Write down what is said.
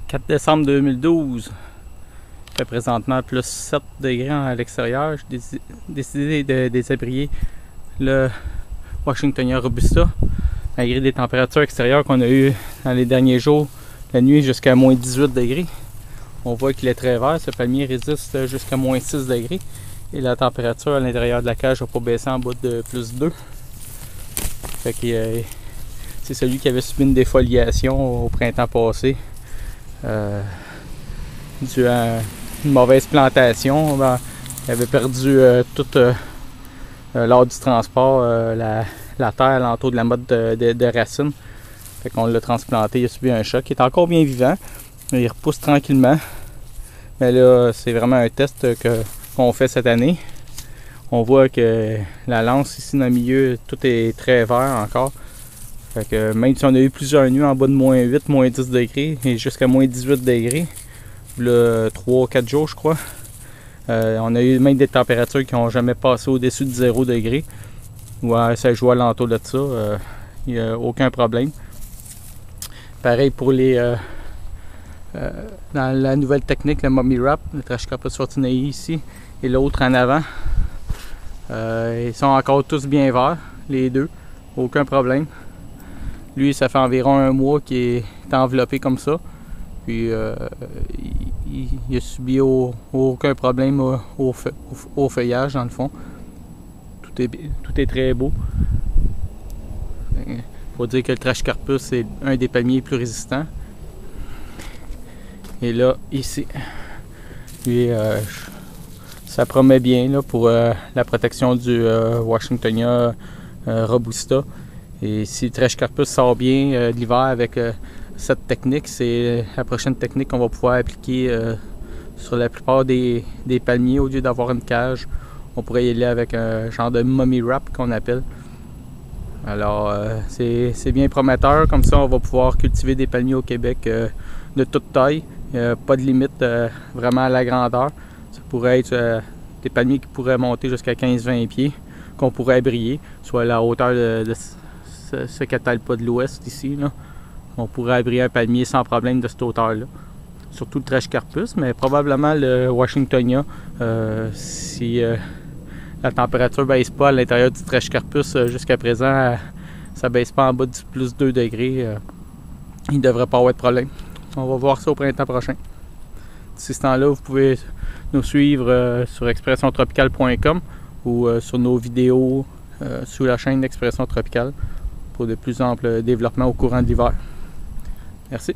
4 décembre 2012. Il fait présentement plus 7 degrés à l'extérieur. J'ai décidé de désabrier le Washingtonia Robusta, malgré des températures extérieures qu'on a eues dans les derniers jours, la nuit jusqu'à moins 18 degrés. On voit qu'il est très vert, ce palmier résiste jusqu'à moins 6 degrés et la température à l'intérieur de la cage n'a pas baissé en bas de plus 2. Fait que c'est celui qui avait subi une défoliation au printemps passé dû à une mauvaise plantation. Il avait perdu tout lors du transport la terre alentour de la motte de racines. Fait qu'on l'a transplanté, il a subi un choc. Il est encore bien vivant, il repousse tranquillement. Mais là, c'est vraiment un test qu'on fait cette année. On voit que la lance ici dans le milieu, tout est très vert encore. Fait que même si on a eu plusieurs nuits en bas de moins 8, moins 10 degrés et jusqu'à moins 18 degrés, là 3-4 jours je crois, on a eu même des températures qui n'ont jamais passé au-dessus de 0 degré. Ouais, ça joue alentour de ça, il n'y a aucun problème. Pareil pour les dans la nouvelle technique, le Mummy Wrap, le Trash Carpus Fortunae ici et l'autre en avant. Ils sont encore tous bien verts, les deux, aucun problème. Lui, ça fait environ un mois qu'il est enveloppé comme ça. Puis il a subi aucun problème au feuillage dans le fond. Tout est très beau. Il faut dire que le Trash Carpus est un des palmiers les plus résistants. Et là, ici, lui, ça promet bien là, pour la protection du Washingtonia Robusta. Et si le Trash Carpus sort bien l'hiver avec cette technique, c'est la prochaine technique qu'on va pouvoir appliquer sur la plupart des palmiers. Au lieu d'avoir une cage, on pourrait y aller avec un genre de Mummy Wrap qu'on appelle. Alors, c'est bien prometteur. Comme ça, on va pouvoir cultiver des palmiers au Québec de toute taille. Pas de limite vraiment à la grandeur. Ça pourrait être des palmiers qui pourraient monter jusqu'à 15-20 pieds, qu'on pourrait briller, soit à la hauteur de ce catalpa de l'ouest ici. Là. On pourrait abriter un palmier sans problème de cette hauteur-là. Surtout le Trash Carpus, mais probablement le Washingtonia, si la température ne baisse pas à l'intérieur du Trash Carpus jusqu'à présent, ça ne baisse pas en bas du plus 2 degrés, il ne devrait pas avoir de problème. On va voir ça au printemps prochain. D'ici ce temps-là, vous pouvez nous suivre sur expressiontropicale.com ou sur nos vidéos sous la chaîne d'Expression Tropicale pour de plus amples développements au courant de l'hiver. Merci.